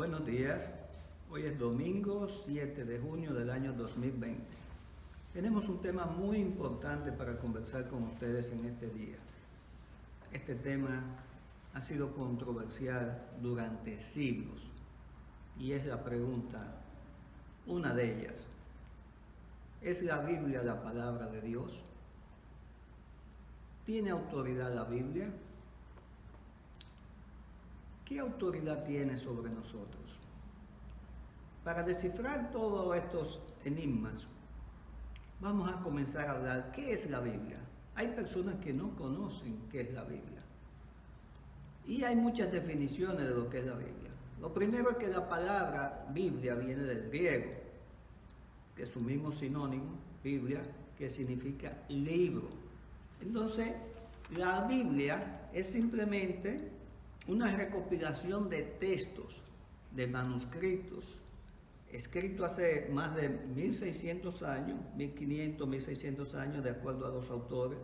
Buenos días, hoy es domingo 7 de junio del año 2020. Tenemos un tema muy importante para conversar con ustedes en este día. Este tema ha sido controversial durante siglos y es la pregunta, una de ellas, ¿es la Biblia la palabra de Dios? ¿Tiene autoridad la Biblia? ¿Qué autoridad tiene sobre nosotros? Para descifrar todos estos enigmas, vamos a comenzar a hablar qué es la Biblia. Hay personas que no conocen qué es la Biblia. Y hay muchas definiciones de lo que es la Biblia. Lo primero es que la palabra Biblia viene del griego, que es su mismo sinónimo, Biblia, que significa libro. Entonces, la Biblia es simplemente una recopilación de textos, de manuscritos, escritos hace más de 1600 años, 1500, 1600 años, de acuerdo a los autores,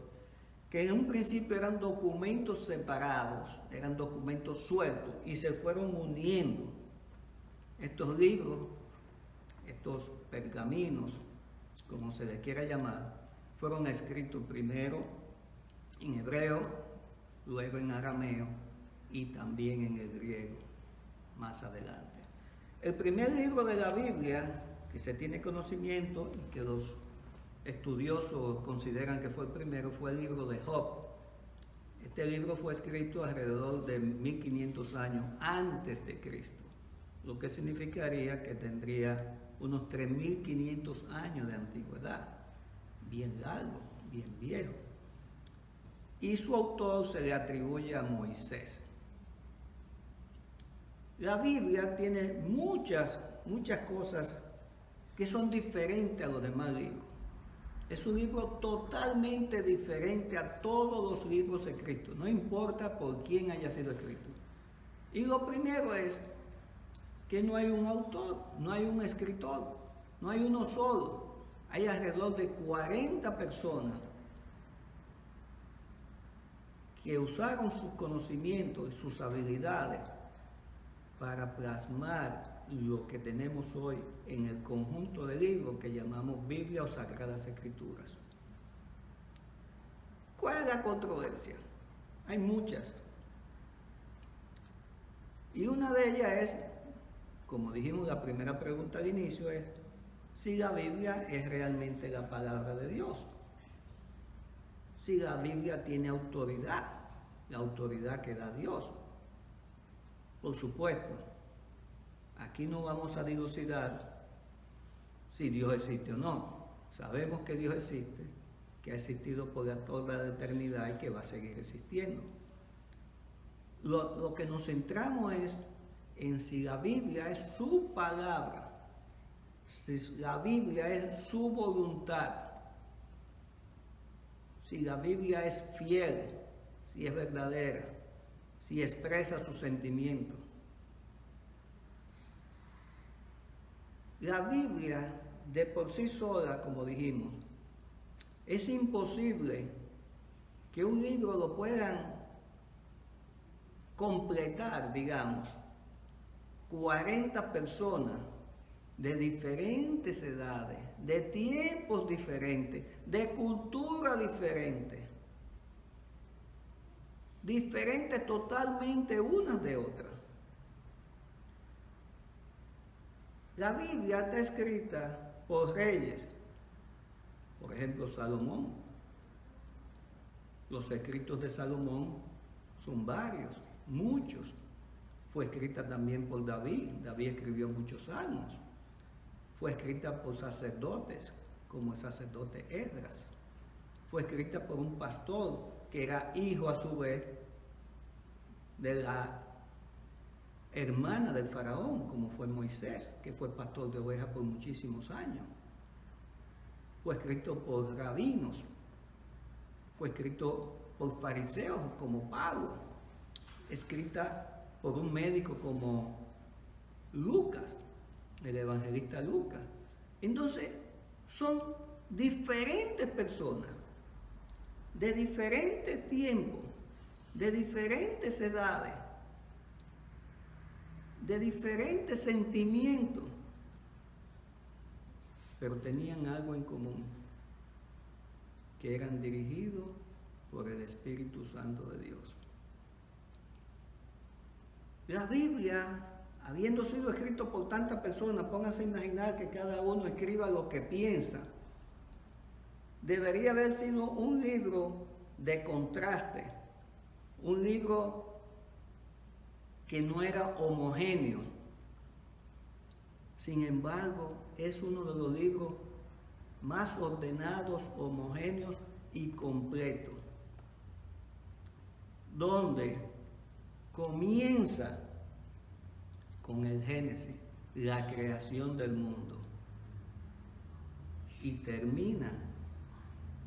que en un principio eran documentos separados, eran documentos sueltos, y se fueron uniendo. Estos libros, estos pergaminos, como se les quiera llamar, fueron escritos primero en hebreo, luego en arameo, y también en el griego, más adelante. El primer libro de la Biblia que se tiene conocimiento y que los estudiosos consideran que fue el primero fue el libro de Job. Este libro fue escrito alrededor de 1500 años antes de Cristo, lo que significaría que tendría unos 3500 años de antigüedad, bien largo, bien viejo. Y su autor se le atribuye a Moisés. La Biblia tiene muchas cosas que son diferentes a los demás libros. Es un libro totalmente diferente a todos los libros escritos, no importa por quién haya sido escrito. Y lo primero es que no hay un autor, no hay un escritor, no hay uno solo. Hay alrededor de 40 personas que usaron sus conocimientos y sus habilidades para plasmar lo que tenemos hoy en el conjunto de libros que llamamos Biblia o Sagradas Escrituras. ¿Cuál es la controversia? Hay muchas. Y una de ellas es, como dijimos, la primera pregunta al inicio es si la Biblia es realmente la palabra de Dios. Si la Biblia tiene autoridad, la autoridad que da Dios. Por supuesto, aquí no vamos a dilucidar si Dios existe o no. Sabemos que Dios existe, que ha existido por toda la eternidad y que va a seguir existiendo. Lo que nos centramos es en si la Biblia es su palabra, si la Biblia es su voluntad, si la Biblia es fiel, si es verdadera, si expresa sus sentimientos. La Biblia, de por sí sola, como dijimos, es imposible que un libro lo puedan completar, digamos, 40 personas de diferentes edades, de tiempos diferentes, de cultura diferente, diferentes totalmente unas de otras. La Biblia está escrita por reyes, por ejemplo Salomón. Los escritos de Salomón son varios, muchos. Fue escrita también por David. David escribió muchos salmos. Fue escrita por sacerdotes, como el sacerdote Esdras. Fue escrita por un pastor que era hijo a su vez de la hermana del faraón, como fue Moisés, que fue pastor de ovejas por muchísimos años. Fue escrito por rabinos, fue escrito por fariseos como Pablo, escrita por un médico como Lucas, el evangelista Lucas. Entonces, son diferentes personas, de diferentes tiempos, de diferentes edades, de diferentes sentimientos, pero tenían algo en común, que eran dirigidos por el Espíritu Santo de Dios. La Biblia, habiendo sido escrito por tantas personas, pónganse a imaginar que cada uno escriba lo que piensa. Debería haber sido un libro de contraste, un libro que no era homogéneo. Sin embargo, es uno de los libros más ordenados, homogéneos y completos, donde comienza con el Génesis, la creación del mundo, y termina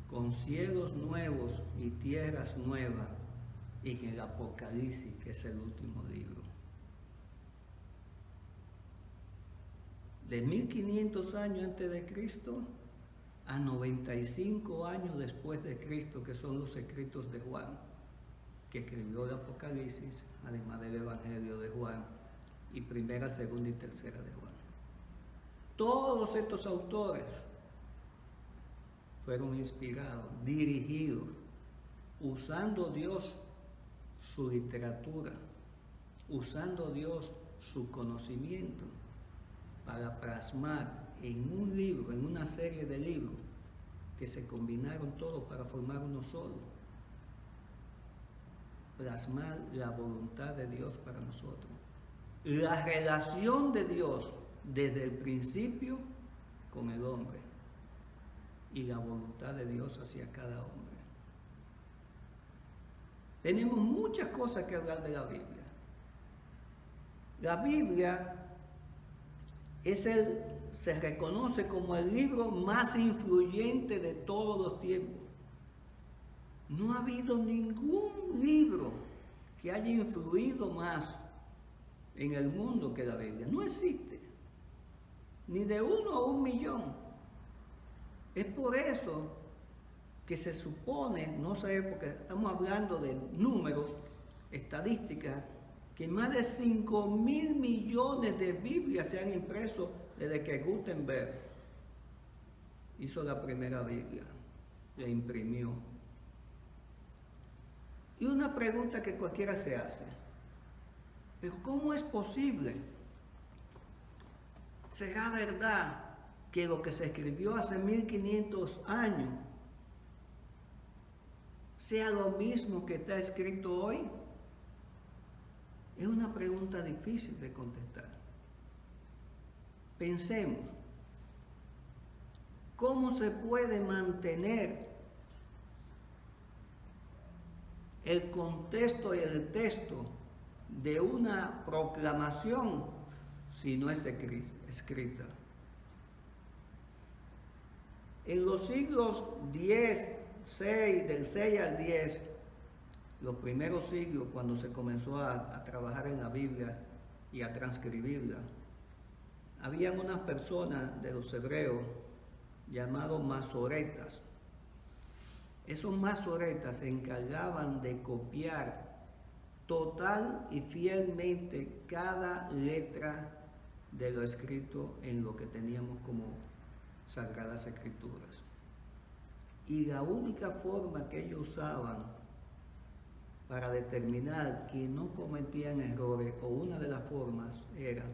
con cielos nuevos y tierras nuevas en el Apocalipsis, que es el último libro. De 1500 años antes de Cristo a 95 años después de Cristo, que son los escritos de Juan, que escribió el Apocalipsis, además del Evangelio de Juan, y primera, segunda y tercera de Juan. Todos estos autores fueron inspirados, dirigidos, usando Dios su literatura, usando Dios su conocimiento para plasmar en un libro, en una serie de libros que se combinaron todos para formar uno solo, plasmar la voluntad de Dios para nosotros, la relación de Dios desde el principio con el hombre y la voluntad de Dios hacia cada hombre. Tenemos muchas cosas que hablar de la Biblia. La Biblia se reconoce como el libro más influyente de todos los tiempos. No ha habido ningún libro que haya influido más en el mundo que la Biblia. No existe, ni de 1 a 1 millón. Es por eso que se supone, no sé, porque estamos hablando de números, estadísticas, que más de 5.000 millones de Biblias se han impreso desde que Gutenberg hizo la primera Biblia, la imprimió. Y una pregunta que cualquiera se hace, ¿pero cómo es posible? ¿Será verdad que lo que se escribió hace 1500 años sea lo mismo que está escrito hoy? Es una pregunta difícil de contestar. Pensemos, ¿cómo se puede mantener el contexto y el texto de una proclamación si no es escrita? En los siglos 10, 6, del 6 al 10, los primeros siglos, cuando se comenzó a trabajar en la Biblia y a transcribirla, habían unas personas de los hebreos llamados masoretas. Esos masoretas se encargaban de copiar total y fielmente cada letra de lo escrito en lo que teníamos como Sagradas Escrituras. Y la única forma que ellos usaban para determinar que no cometían errores, o una de las formas era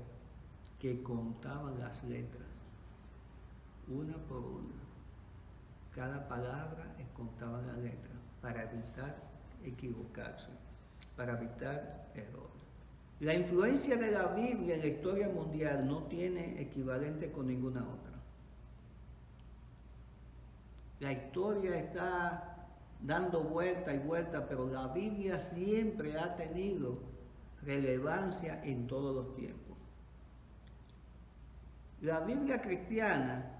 que contaban las letras, una por una. Cada palabra contaban las letras para evitar equivocarse, para evitar errores. La influencia de la Biblia en la historia mundial no tiene equivalente con ninguna otra. La historia está dando vuelta y vuelta, pero la Biblia siempre ha tenido relevancia en todos los tiempos. La Biblia cristiana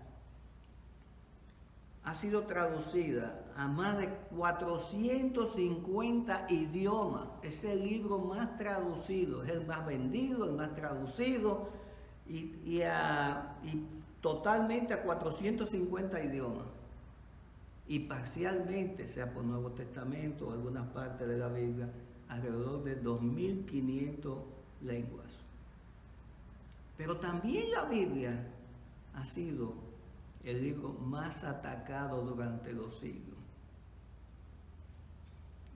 ha sido traducida a más de 450 idiomas. Es el libro más traducido, es el más vendido, el más traducido, y totalmente a 450 idiomas. Y parcialmente, sea por Nuevo Testamento o algunas partes de la Biblia, alrededor de 2.500 lenguas. Pero también la Biblia ha sido el libro más atacado durante los siglos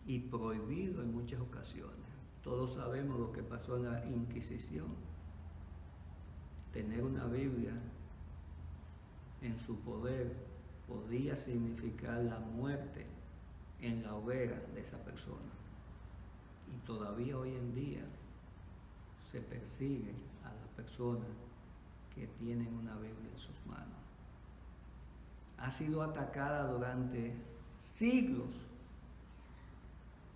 y prohibido en muchas ocasiones. Todos sabemos lo que pasó en la Inquisición. Tener una Biblia en su poder podía significar la muerte en la hoguera de esa persona. Y todavía hoy en día se persigue a las personas que tienen una Biblia en sus manos. Ha sido atacada durante siglos,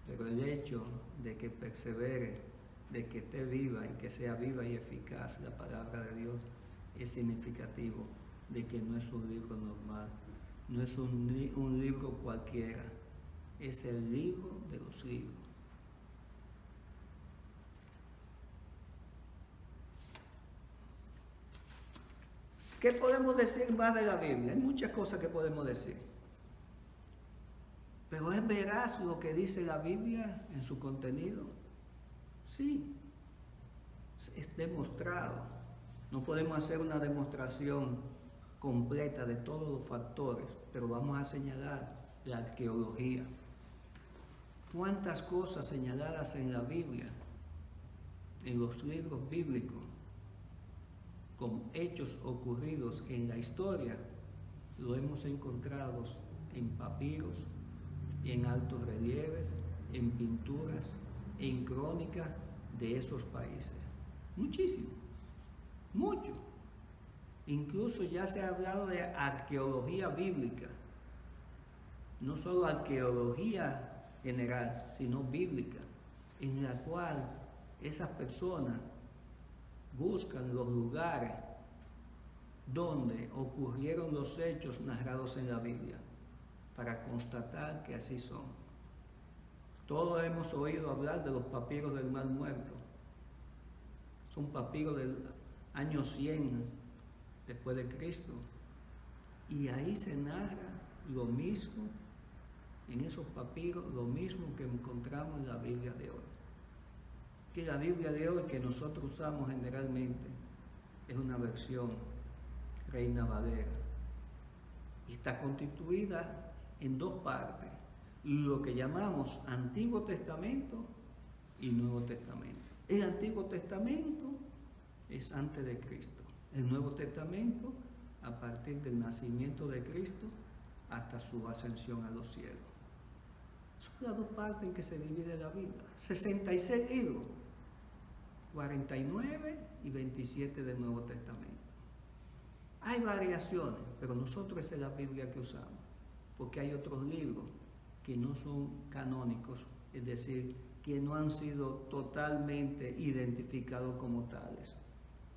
pero el hecho de que persevere, de que esté viva y que sea viva y eficaz la palabra de Dios es significativo de que no es un libro normal, no es un libro cualquiera, es el libro de los libros. ¿Qué podemos decir más de la Biblia? Hay muchas cosas que podemos decir. ¿Pero es veraz lo que dice la Biblia en su contenido? Sí, es demostrado. No podemos hacer una demostración completa de todos los factores, pero vamos a señalar la arqueología. ¿Cuántas cosas señaladas en la Biblia, en los libros bíblicos, con hechos ocurridos en la historia, lo hemos encontrado en papiros, en altos relieves, en pinturas, en crónicas de esos países? Muchísimo, mucho. Incluso ya se ha hablado de arqueología bíblica, no solo arqueología general, sino bíblica, en la cual esas personas buscan los lugares donde ocurrieron los hechos narrados en la Biblia para constatar que así son. Todos hemos oído hablar de los papiros del Mar Muerto. Son papiros del año 100 después de Cristo. Y ahí se narra lo mismo, en esos papiros, lo mismo que encontramos en la Biblia de hoy. Que la Biblia de hoy que nosotros usamos generalmente es una versión Reina Valera y está constituida en dos partes, lo que llamamos Antiguo Testamento y Nuevo Testamento. El Antiguo Testamento es antes de Cristo, el Nuevo Testamento a partir del nacimiento de Cristo hasta su ascensión a los cielos. Son las dos partes en que se divide la Biblia. 66 libros, 49 y 27 del Nuevo Testamento. Hay variaciones, pero nosotros esa es la Biblia que usamos, porque hay otros libros que no son canónicos, es decir, que no han sido totalmente identificados como tales,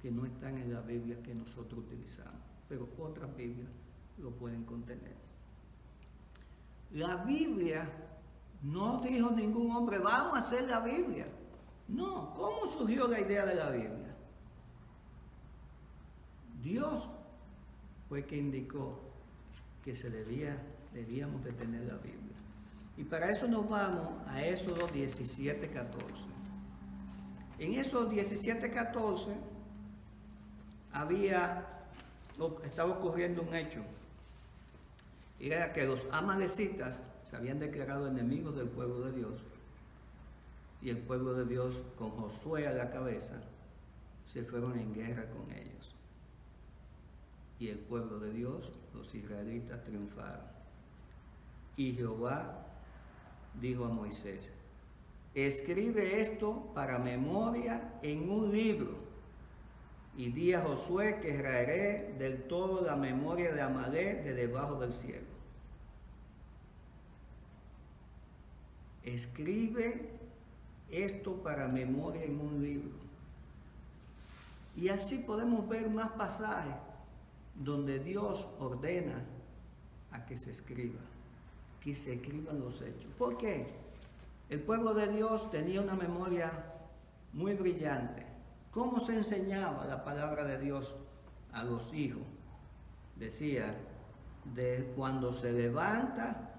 que no están en la Biblia que nosotros utilizamos, pero otras Biblias lo pueden contener. La Biblia no dijo ningún hombre, vamos a hacer la Biblia. No, ¿cómo surgió la idea de la Biblia? Dios fue que indicó que debíamos de tener la Biblia. Y para eso nos vamos a Éxodo 17:14. En Éxodo 17:14 estaba ocurriendo un hecho. Era que los amalecitas se habían declarado enemigos del pueblo de Dios. Y el pueblo de Dios, con Josué a la cabeza, se fueron en guerra con ellos. Y el pueblo de Dios, los israelitas, triunfaron. Y Jehová dijo a Moisés, escribe esto para memoria en un libro, y di a Josué que raeré del todo la memoria de Amalec de debajo del cielo. Escribe esto para memoria en un libro. Y así podemos ver más pasajes donde Dios ordena a que se escriban los hechos. ¿Por qué? El pueblo de Dios tenía una memoria muy brillante. ¿Cómo se enseñaba la palabra de Dios a los hijos? Decía, de cuando se levanta,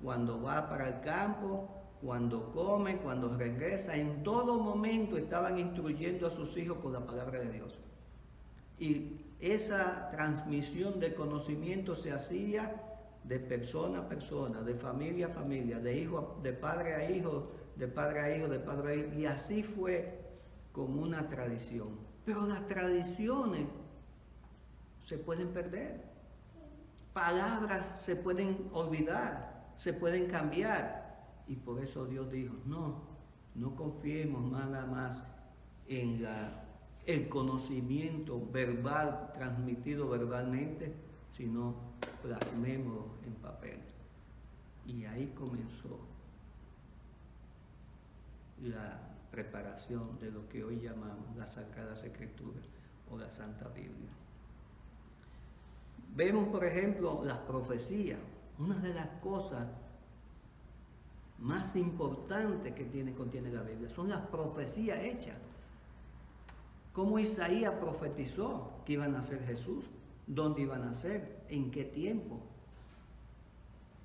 cuando va para el campo, cuando come, cuando regresa, en todo momento estaban instruyendo a sus hijos con la palabra de Dios. Y esa transmisión de conocimiento se hacía de persona a persona, de familia a familia, de hijo, de padre a hijo, de padre a hijo, de padre a hijo, y así fue como una tradición. Pero las tradiciones se pueden perder, palabras se pueden olvidar, se pueden cambiar, y por eso Dios dijo, no confiemos nada más en el conocimiento verbal, transmitido verbalmente, sino plasmémoslo en papel. Y ahí comenzó la preparación de lo que hoy llamamos las Sagradas Escrituras o la Santa Biblia. Vemos, por ejemplo, las profecías. Una de las cosas más importantes que contiene la Biblia son las profecías hechas. Cómo Isaías profetizó que iba a nacer Jesús, dónde iba a nacer, en qué tiempo.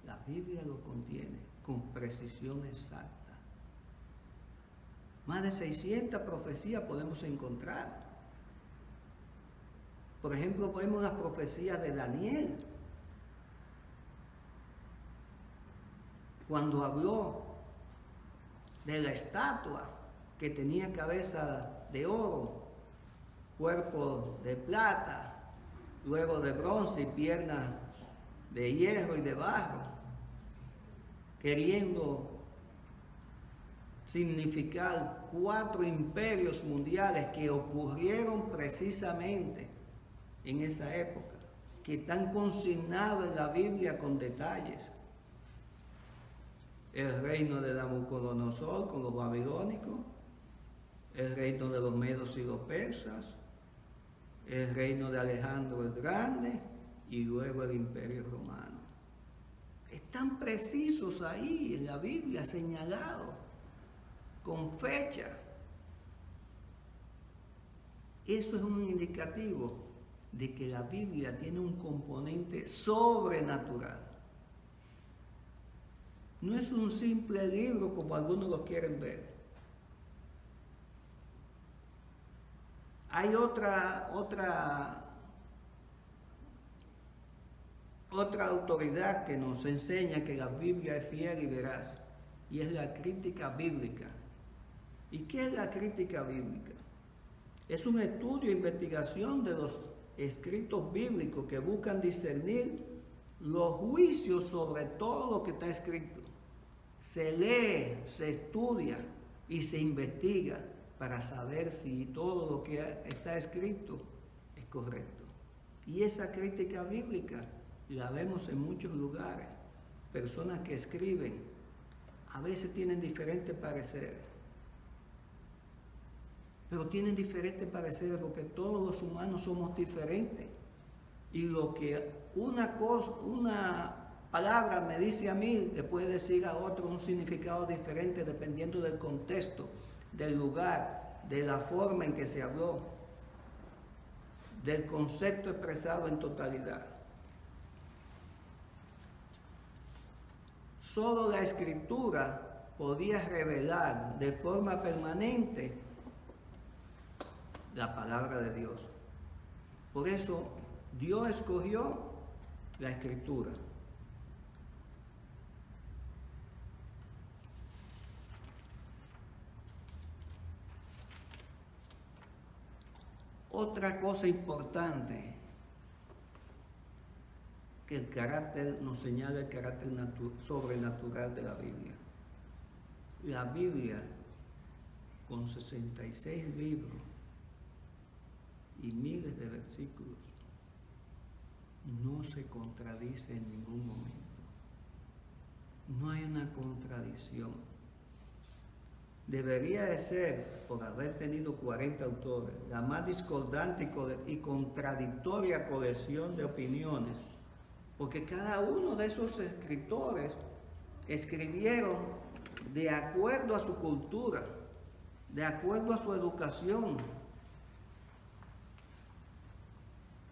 La Biblia lo contiene con precisión exacta. Más de 600 profecías podemos encontrar. Por ejemplo, vemos las profecías de Daniel. Cuando habló de la estatua que tenía cabeza de oro, cuerpo de plata, luego de bronce y piernas de hierro y de barro, queriendo significar 4 imperios mundiales que ocurrieron precisamente en esa época, que están consignados en la Biblia con detalles. El reino de Nabucodonosor con los babilónicos, el reino de los medos y los persas, el reino de Alejandro el Grande y luego el imperio romano. Están precisos ahí en la Biblia, señalados, con fecha. Eso es un indicativo de que la Biblia tiene un componente sobrenatural. No es un simple libro como algunos lo quieren ver. Hay otra autoridad que nos enseña que la Biblia es fiel y veraz, y es la crítica bíblica. ¿Y qué es la crítica bíblica? Es un estudio e investigación de los escritos bíblicos que buscan discernir los juicios sobre todo lo que está escrito. Se lee, se estudia y se investiga para saber si todo lo que está escrito es correcto. Y esa crítica bíblica la vemos en muchos lugares. Personas que escriben a veces tienen diferentes pareceres, pero tienen diferentes pareceres porque todos los humanos somos diferentes. Y lo que una palabra me dice a mí, le puede decir a otro un significado diferente dependiendo del contexto, del lugar, de la forma en que se habló, del concepto expresado en totalidad. Solo la Escritura podía revelar de forma permanente la palabra de Dios. Por eso Dios escogió la Escritura. Otra cosa importante que el carácter nos señala, el carácter sobrenatural de la Biblia. La Biblia, con 66 libros y miles de versículos, no se contradice en ningún momento. No hay una contradicción. Debería de ser, por haber tenido 40 autores, la más discordante y contradictoria colección de opiniones, porque cada uno de esos escritores escribieron de acuerdo a su cultura, de acuerdo a su educación.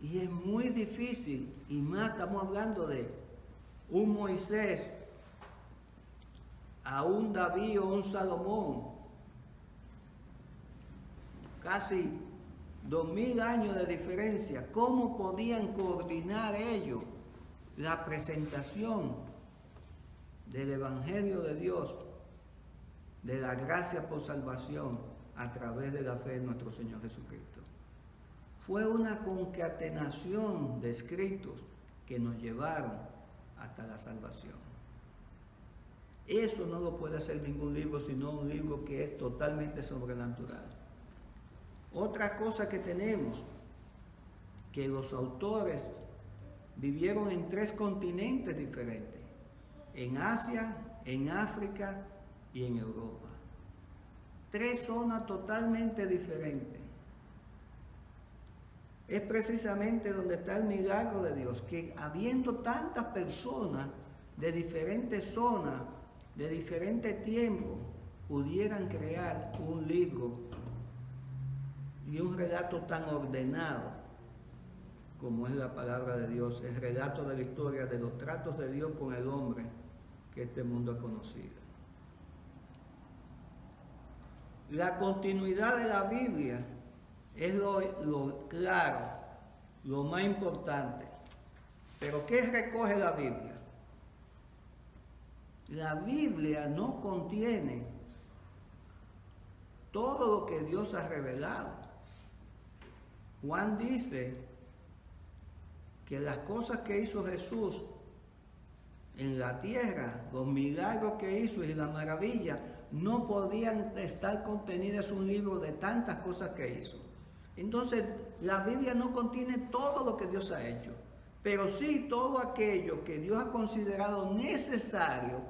Y es muy difícil, y más estamos hablando de un Moisés, a un David o un Salomón, casi 2000 años de diferencia. ¿Cómo podían coordinar ellos la presentación del Evangelio de Dios, de la gracia por salvación a través de la fe en nuestro Señor Jesucristo? Fue una concatenación de escritos que nos llevaron hasta la salvación. Eso no lo puede hacer ningún libro, sino un libro que es totalmente sobrenatural. Otra cosa que tenemos, que los autores vivieron en 3 continentes diferentes: en Asia, en África y en Europa. 3 zonas totalmente diferentes. Es precisamente donde está el milagro de Dios, que habiendo tantas personas de diferentes zonas, de diferentes tiempos, pudieran crear un libro y un relato tan ordenado como es la palabra de Dios, el relato de la historia de los tratos de Dios con el hombre que este mundo ha conocido. La continuidad de la Biblia es lo claro, lo más importante. Pero ¿qué recoge la Biblia? La Biblia no contiene todo lo que Dios ha revelado. Juan dice que las cosas que hizo Jesús en la tierra, los milagros que hizo y la maravilla, no podían estar contenidas en un libro de tantas cosas que hizo. Entonces, la Biblia no contiene todo lo que Dios ha hecho, pero sí todo aquello que Dios ha considerado necesario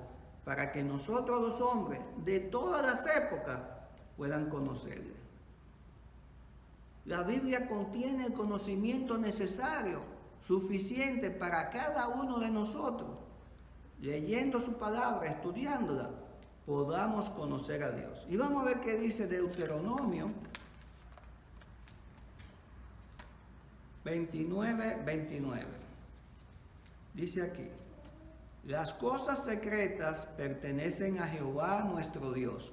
para que nosotros los hombres de todas las épocas puedan conocerle. La Biblia contiene el conocimiento necesario, suficiente para cada uno de nosotros. Leyendo su palabra, estudiándola, podamos conocer a Dios. Y vamos a ver qué dice Deuteronomio 29:29. Dice aquí: las cosas secretas pertenecen a Jehová nuestro Dios,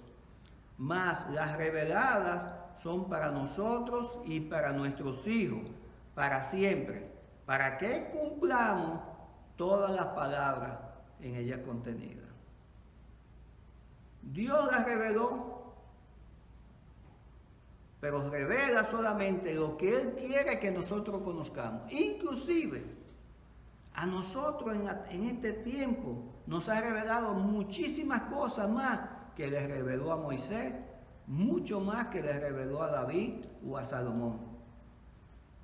mas las reveladas son para nosotros y para nuestros hijos, para siempre, para que cumplamos todas las palabras en ella contenidas. Dios las reveló, pero revela solamente lo que Él quiere que nosotros conozcamos. Inclusive, a nosotros en este tiempo nos ha revelado muchísimas cosas más que le reveló a Moisés, mucho más que le reveló a David o a Salomón,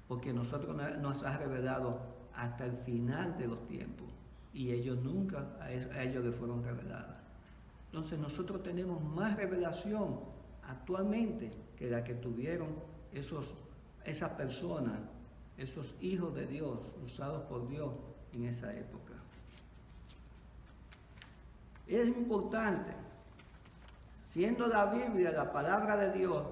porque nosotros nos ha revelado hasta el final de los tiempos y ellos nunca a ellos les fueron reveladas. Entonces nosotros tenemos más revelación actualmente que la que tuvieron esas personas, esos hijos de Dios, usados por Dios en esa época. Es importante, siendo la Biblia la palabra de Dios,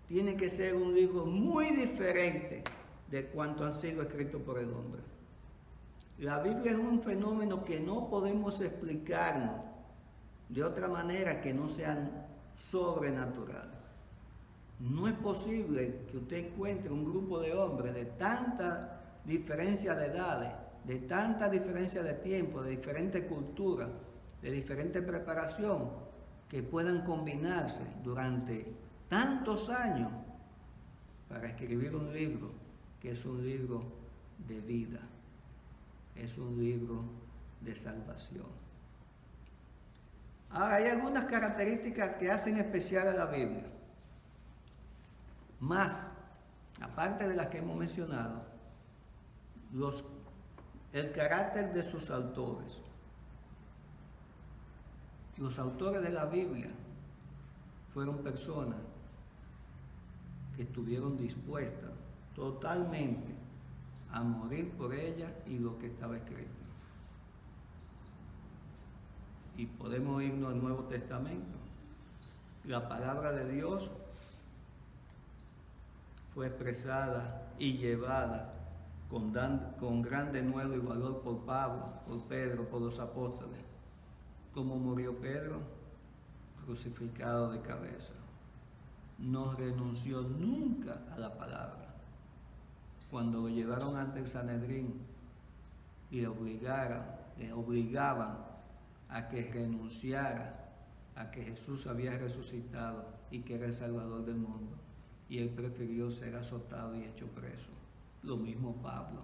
tiene que ser un libro muy diferente de cuanto han sido escritos por el hombre. La Biblia es un fenómeno que no podemos explicarnos de otra manera que no sea sobrenatural. No es posible que usted encuentre un grupo de hombres de tanta diferencia de edades, de tanta diferencia de tiempo, de diferentes culturas, de diferente preparación, que puedan combinarse durante tantos años para escribir un libro que es un libro de vida, es un libro de salvación. Ahora, hay algunas características que hacen especial a la Biblia. Más, aparte de las que hemos mencionado, el carácter de sus autores. Los autores de la Biblia fueron personas que estuvieron dispuestas totalmente a morir por ella y lo que estaba escrito. Y podemos irnos al Nuevo Testamento. La palabra de Dios fue expresada y llevada con gran denuedo y valor por Pablo, por Pedro, por los apóstoles. ¿Cómo murió Pedro? Crucificado de cabeza. no renunció nunca a la palabra. Cuando lo llevaron ante el Sanedrín y le obligaban a que renunciara a que Jesús había resucitado y que era el Salvador del mundo, y él prefirió ser azotado y hecho preso. Lo mismo Pablo.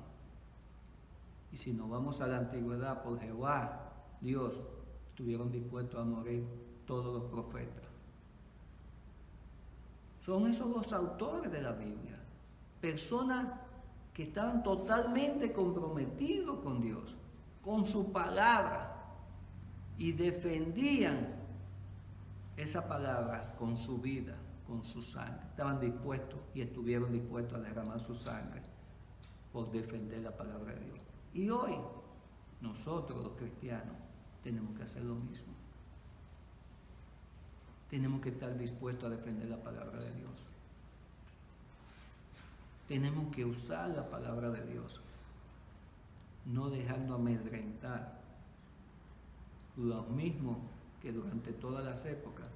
Y si nos vamos a la antigüedad, por Jehová, Dios, estuvieron dispuestos a morir todos los profetas. Son esos los autores de la Biblia, personas que estaban totalmente comprometidos con Dios, con su palabra, y defendían esa palabra con su vida, con su sangre. Estaban dispuestos y estuvieron dispuestos a derramar su sangre por defender la palabra de Dios. Y hoy, nosotros los cristianos, tenemos que hacer lo mismo. Tenemos que estar dispuestos a defender la palabra de Dios. Tenemos que usar la palabra de Dios, no dejarnos amedrentar. Los mismos que durante todas las épocas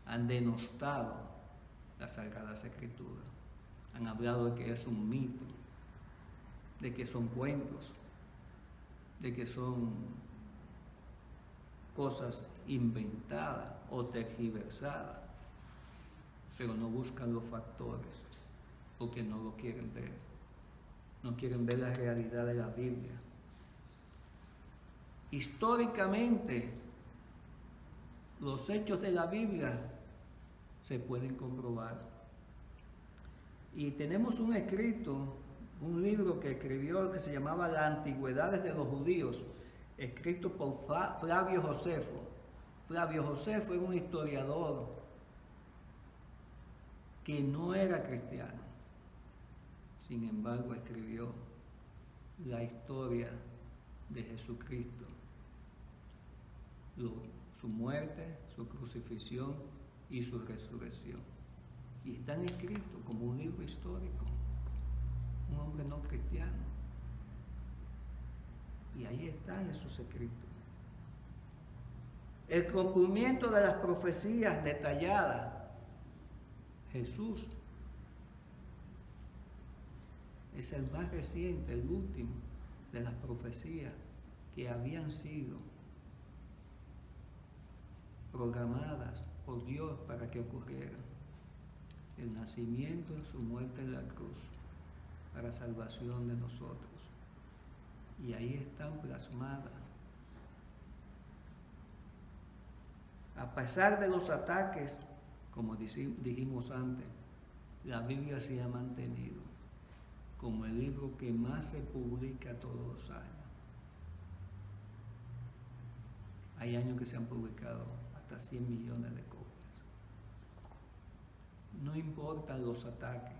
han denostado las Sagradas Escrituras, han hablado de que es un mito, de que son cuentos, de que son cosas inventadas o tergiversadas, pero no buscan los factores porque no lo quieren ver, no quieren ver la realidad de la Biblia. Históricamente, los hechos de la Biblia se pueden comprobar. Y tenemos un escrito, un libro que escribió que se llamaba Las Antigüedades de los Judíos, escrito por Flavio Josefo. Flavio Josefo era un historiador que no era cristiano. Sin embargo, escribió la historia de Jesucristo, su muerte, su crucifixión y su resurrección. Y están escritos como un libro histórico, un hombre no cristiano. Y ahí están esos escritos. El cumplimiento de las profecías detalladas. Jesús es el más reciente, el último de las profecías que habían sido programadas por Dios para que ocurrieran. El nacimiento y su muerte en la cruz para salvación de nosotros. Y ahí están plasmadas. A pesar de los ataques, como dijimos antes, la Biblia se ha mantenido como el libro que más se publica todos los años. Hay años que se han publicado hasta 100 millones de copias. No importan los ataques,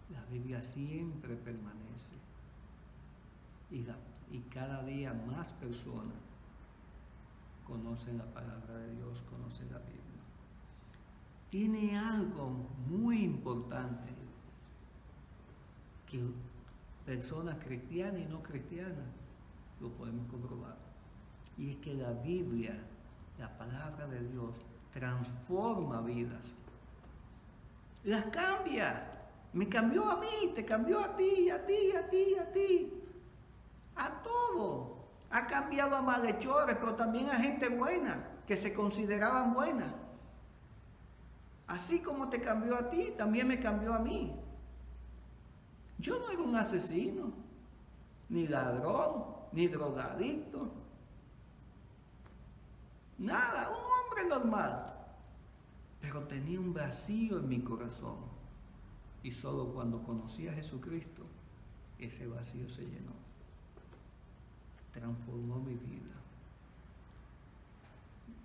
la Biblia siempre permanece. Y cada día más personas conocen la palabra de Dios, conocen la Biblia. Tiene algo muy importante que personas cristianas y no cristianas lo podemos comprobar. Y es que la Biblia, la palabra de Dios, transforma vidas. Las cambia. Me cambió a mí, te cambió a ti, a ti, a ti, a ti. A todo. Ha cambiado a malhechores, pero también a gente buena, que se consideraban buenas. Así como te cambió a ti, también me cambió a mí. Yo no era un asesino, ni ladrón, ni drogadicto. Nada, un hombre normal. Pero tenía un vacío en mi corazón. Y solo cuando conocí a Jesucristo, ese vacío se llenó. Transformó mi vida.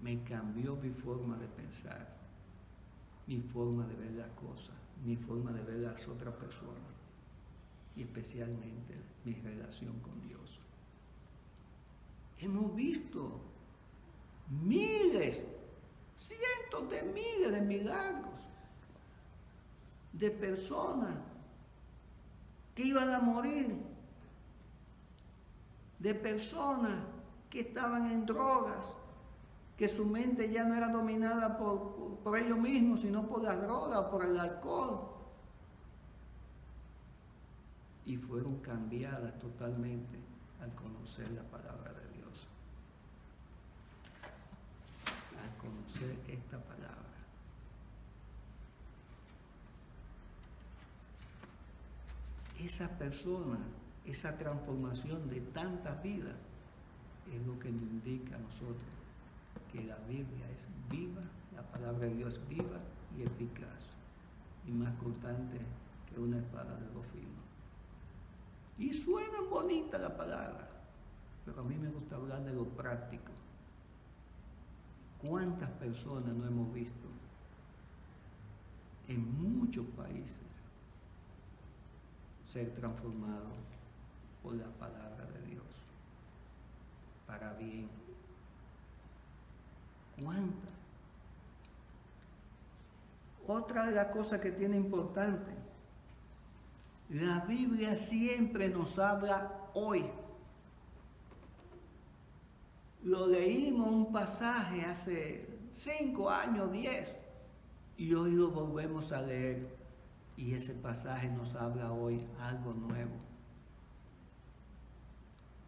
Me cambió mi forma de pensar, mi forma de ver las cosas, mi forma de ver las otras personas. Y especialmente mi relación con Dios. Hemos visto miles, cientos de miles de milagros de personas que iban a morir, de personas que estaban en drogas, que su mente ya no era dominada por ellos mismos, sino por la droga o por el alcohol. Y fueron cambiadas totalmente al conocer la palabra de Dios. Al conocer esta palabra. Esa persona, esa transformación de tantas vidas, es lo que nos indica a nosotros que la Biblia es viva, la palabra de Dios es viva y eficaz, y más cortante que una espada de dos filos. Y suenan bonitas las palabras, pero a mí me gusta hablar de lo práctico. ¿Cuántas personas no hemos visto en muchos países ser transformados por la palabra de Dios para bien? ¿Cuántas? Otra de las cosas que tiene importante, la Biblia siempre nos habla hoy. Lo leímos un pasaje hace 5 años, 10, y hoy lo volvemos a leer. Y ese pasaje nos habla hoy algo nuevo.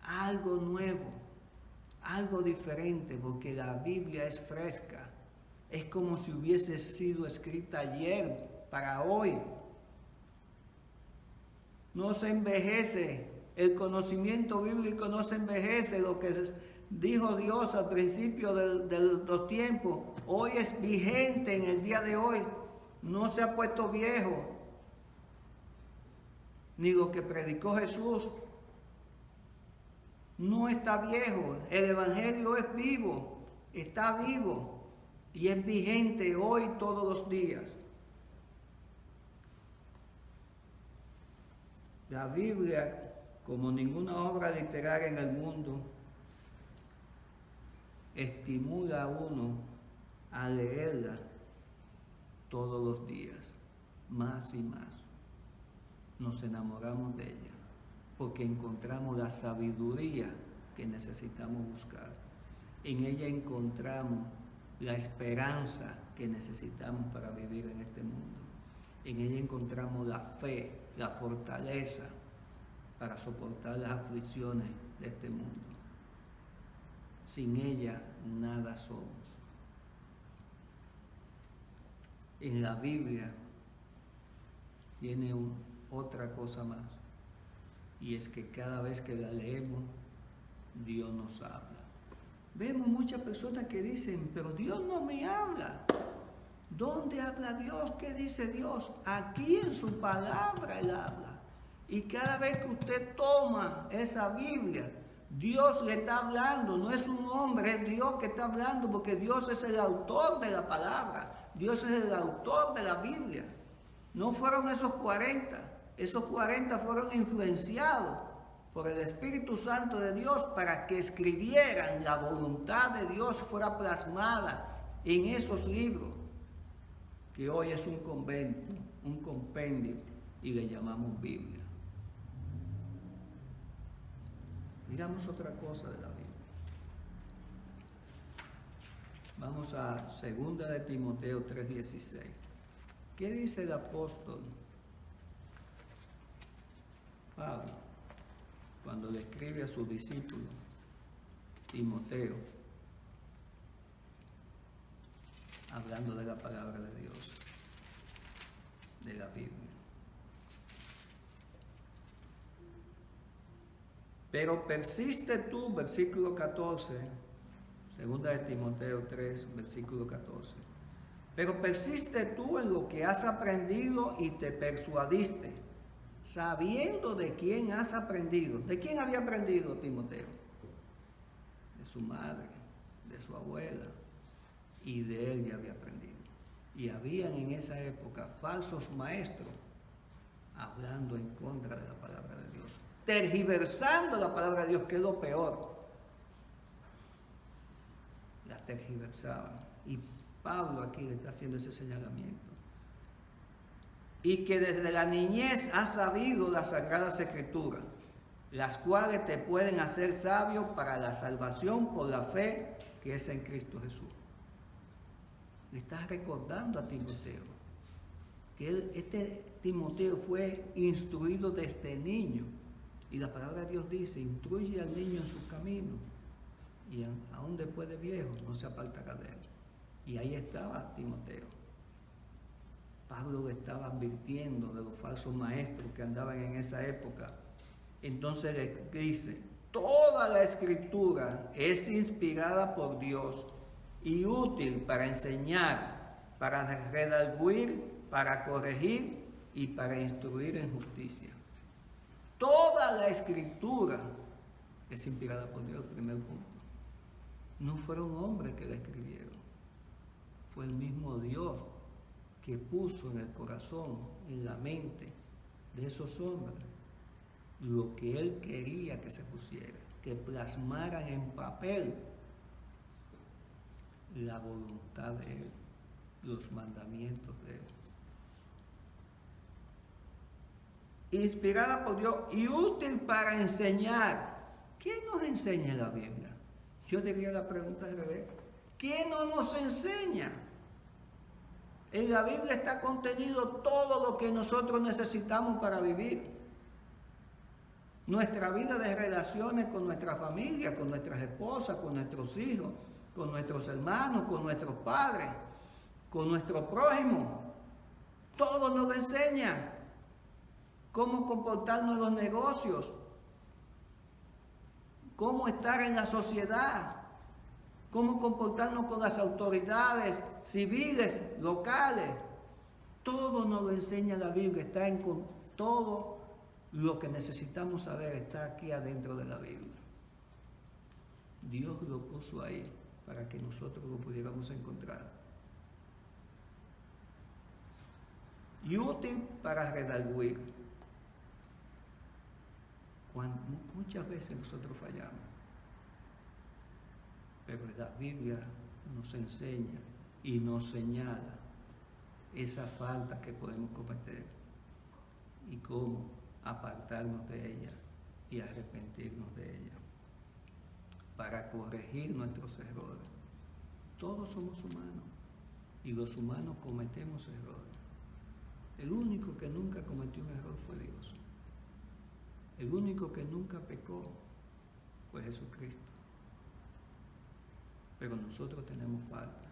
Algo nuevo, algo diferente, porque la Biblia es fresca. Es como si hubiese sido escrita ayer para hoy. No se envejece, el conocimiento bíblico no se envejece. Lo que dijo Dios al principio de los tiempos, hoy es vigente en el día de hoy. No se ha puesto viejo. Ni lo que predicó Jesús no está viejo. El Evangelio es vivo, está vivo y es vigente hoy todos los días. La Biblia, como ninguna obra literaria en el mundo, estimula a uno a leerla todos los días, más y más. Nos enamoramos de ella, porque encontramos la sabiduría que necesitamos buscar. En ella encontramos la esperanza que necesitamos para vivir en este mundo. En ella encontramos la fe, la fortaleza para soportar las aflicciones de este mundo. Sin ella nada somos. En la Biblia tiene otra cosa más, y es que cada vez que la leemos, Dios nos habla. Vemos muchas personas que dicen, pero Dios no me habla. ¿Dónde habla Dios? ¿Qué dice Dios? Aquí en su palabra Él habla. Y cada vez que usted toma esa Biblia, Dios le está hablando. No es un hombre, es Dios que está hablando, porque Dios es el autor de la palabra. Dios es el autor de la Biblia. No fueron esos 40. Esos 40 fueron influenciados por el Espíritu Santo de Dios para que escribieran la voluntad de Dios, fuera plasmada en esos libros, que hoy es un convento, un compendio, y le llamamos Biblia. Digamos otra cosa de la Biblia. Vamos a 2 de Timoteo 3:16. ¿Qué dice el apóstol Pablo cuando le escribe a su discípulo Timoteo, hablando de la palabra de Dios, de la Biblia? Pero persiste tú, versículo 14, 2 de Timoteo 3, versículo 14. Pero persiste tú en lo que has aprendido y te persuadiste, sabiendo de quién has aprendido. ¿De quién había aprendido Timoteo? De su madre, de su abuela, y de él ya había aprendido. Y habían en esa época falsos maestros hablando en contra de la palabra de Dios, tergiversando la palabra de Dios, que es lo peor. La tergiversaban. Y Pablo aquí le está haciendo ese señalamiento. Y que desde la niñez has sabido las sagradas escrituras, las cuales te pueden hacer sabio para la salvación por la fe que es en Cristo Jesús. Le estás recordando a Timoteo que este Timoteo fue instruido desde niño. Y la palabra de Dios dice, instruye al niño en sus caminos, y aún después de viejo no se apartará de él. Y ahí estaba Timoteo. Pablo le estaba advirtiendo de los falsos maestros que andaban en esa época. Entonces le dice, toda la escritura es inspirada por Dios y útil para enseñar, para redarguir, para corregir y para instruir en justicia. Toda la escritura es inspirada por Dios, primer punto. No fueron hombres que la escribieron, fue el mismo Dios que puso en el corazón, en la mente de esos hombres, lo que Él quería que se pusiera, que plasmaran en papel la voluntad de Él, los mandamientos de Él. Inspirada por Dios y útil para enseñar. ¿Quién nos enseña la Biblia? Yo diría la pregunta al revés. ¿Quién no nos enseña? En la Biblia está contenido todo lo que nosotros necesitamos para vivir. Nuestra vida de relaciones con nuestra familia, con nuestras esposas, con nuestros hijos, con nuestros hermanos, con nuestros padres, con nuestro prójimo. Todo nos lo enseña. Cómo comportarnos en los negocios, cómo estar en la sociedad, cómo comportarnos con las autoridades civiles, locales. Todo nos lo enseña la Biblia, está en todo lo que necesitamos saber está aquí adentro de la Biblia. Dios lo puso ahí para que nosotros lo pudiéramos encontrar. Y útil para redarguir. Muchas veces nosotros fallamos, pero la Biblia nos enseña y nos señala esa falta que podemos cometer y cómo apartarnos de ella y arrepentirnos de ella para corregir nuestros errores. Todos somos humanos y los humanos cometemos errores. El único que nunca cometió un error fue Dios. El único que nunca pecó fue Jesucristo. Pero nosotros tenemos falta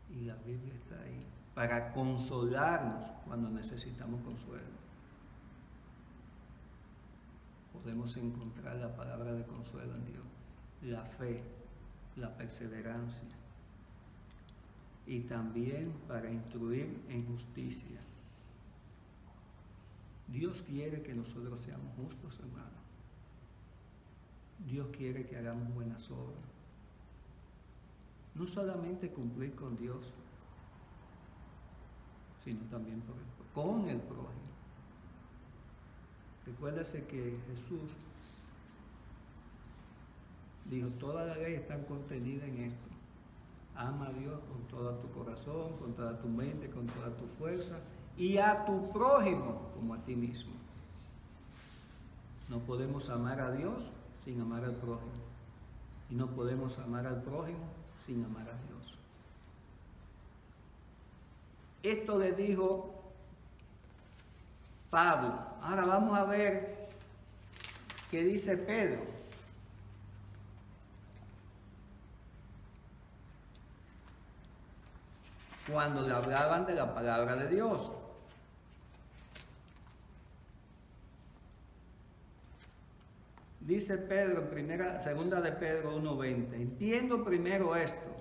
y la Biblia está ahí para consolarnos cuando necesitamos consuelo. Podemos encontrar la palabra de consuelo en Dios, la fe, la perseverancia y también para instruir en justicia. Dios quiere que nosotros seamos justos, hermanos. Dios quiere que hagamos buenas obras. No solamente cumplir con Dios, sino también con el prójimo. Recuérdese que Jesús dijo, toda la ley está contenida en esto. Ama a Dios con todo tu corazón, con toda tu mente, con toda tu fuerza, y a tu prójimo como a ti mismo. No podemos amar a Dios sin amar al prójimo. Y no podemos amar al prójimo sin amar a Dios. Esto le dijo Pablo. Ahora vamos a ver qué dice Pedro. Cuando le hablaban de la palabra de Dios. Dice Pedro, segunda de Pedro 1:20, entiendo primero esto,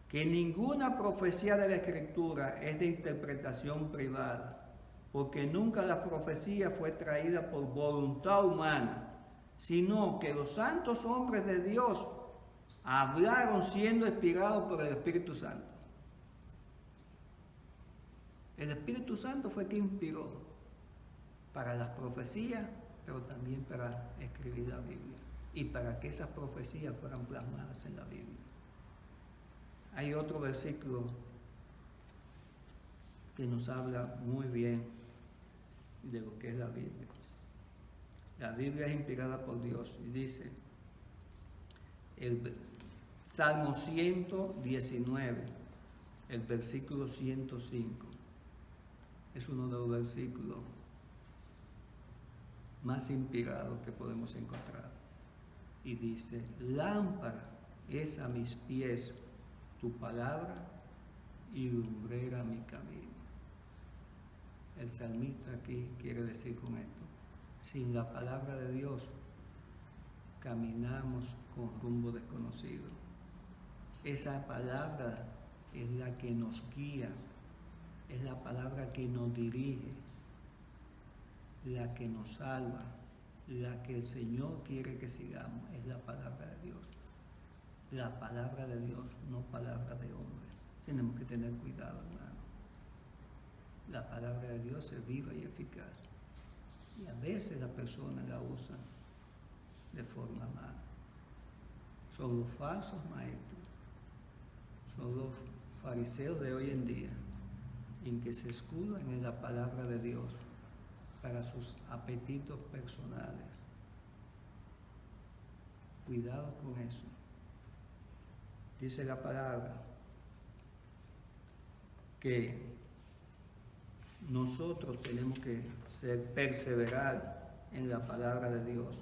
que ninguna profecía de la Escritura es de interpretación privada, porque nunca la profecía fue traída por voluntad humana, sino que los santos hombres de Dios hablaron siendo inspirados por el Espíritu Santo. El Espíritu Santo fue quien inspiró para las profecías, pero también para escribir la Biblia y para que esas profecías fueran plasmadas en la Biblia. Hay otro versículo que nos habla muy bien de lo que es la Biblia. La Biblia es inspirada por Dios y dice, Salmo 119, el versículo 105. Es uno de los versículos más inspirados que podemos encontrar. Y dice: lámpara es a mis pies tu palabra y lumbrera mi camino. El salmista aquí quiere decir con esto: sin la palabra de Dios caminamos con rumbo desconocido. Esa palabra es la que nos guía, es la palabra que nos dirige, la que nos salva, la que el Señor quiere que sigamos, es la palabra de Dios. La palabra de Dios, no palabra de hombre. Tenemos que tener cuidado, hermano. La palabra de Dios es viva y eficaz. Y a veces las personas la usan de forma mala. Son los falsos maestros, son los fariseos de hoy en día, en que se escudan en la palabra de Dios para sus apetitos personales. Cuidado con eso. Dice la palabra que nosotros tenemos que perseverar en la palabra de Dios.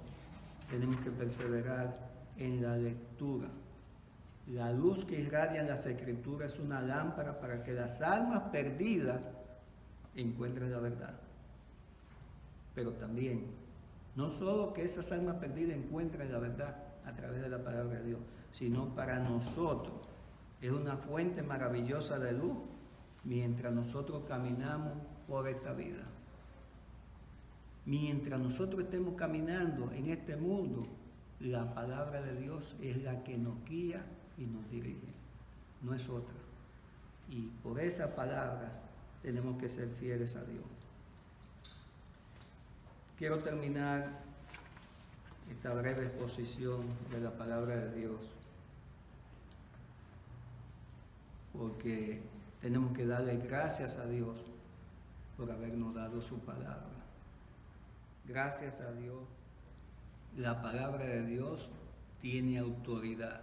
Tenemos que perseverar en la lectura. La luz que irradia en las Escrituras es una lámpara para que las almas perdidas encuentren la verdad. Pero también, no solo que esas almas perdidas encuentren la verdad a través de la palabra de Dios, sino para nosotros es una fuente maravillosa de luz mientras nosotros caminamos por esta vida. Mientras nosotros estemos caminando en este mundo, la palabra de Dios es la que nos guía y nos dirige, no es otra. Y por esa palabra tenemos que ser fieles a Dios. Quiero terminar esta breve exposición de la palabra de Dios, porque tenemos que darle gracias a Dios por habernos dado su palabra. Gracias a Dios, la palabra de Dios tiene autoridad.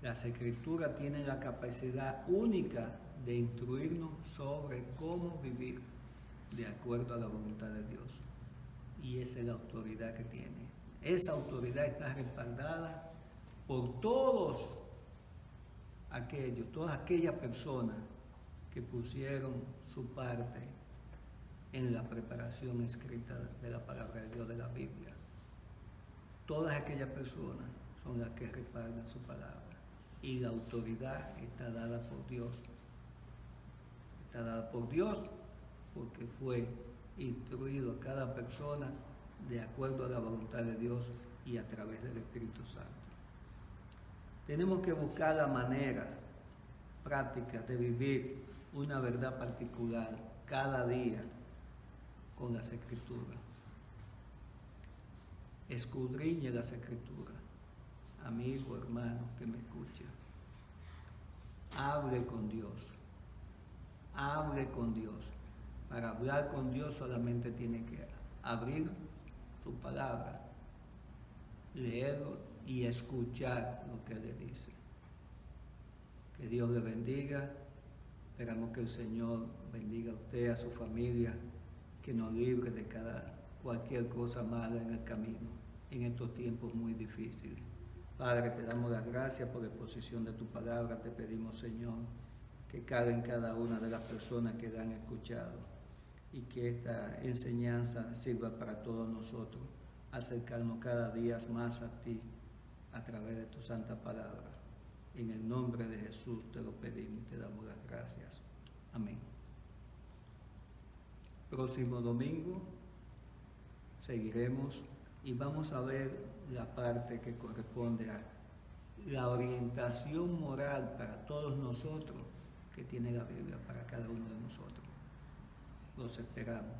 Las Escrituras tienen la capacidad única de instruirnos sobre cómo vivir de acuerdo a la voluntad de Dios. Y esa es la autoridad que tiene. Esa autoridad está respaldada por todas aquellas personas que pusieron su parte en la preparación escrita de la palabra de Dios, de la Biblia. Todas aquellas personas son las que respaldan su palabra. Y la autoridad está dada por Dios. Está dada por Dios porque fue instruido a cada persona de acuerdo a la voluntad de Dios y a través del Espíritu Santo. Tenemos que buscar la manera práctica de vivir una verdad particular cada día con las Escrituras. Escudriñe las Escrituras, amigo, hermano que me escucha. Hable con Dios. Hable con Dios. Para hablar con Dios solamente tiene que abrir su palabra, leerlo y escuchar lo que le dice. Que Dios le bendiga. Esperamos que el Señor bendiga a usted, a su familia, que nos libre de cualquier cosa mala en el camino, en estos tiempos muy difíciles. Padre, te damos las gracias por la exposición de tu palabra. Te pedimos, Señor, que cabe en cada una de las personas que la han escuchado y que esta enseñanza sirva para todos nosotros, acercarnos cada día más a ti a través de tu santa palabra. En el nombre de Jesús te lo pedimos y te damos las gracias. Amén. Próximo domingo seguiremos y vamos a ver la parte que corresponde a la orientación moral para todos nosotros que tiene la Biblia para cada uno de nosotros. Los esperamos.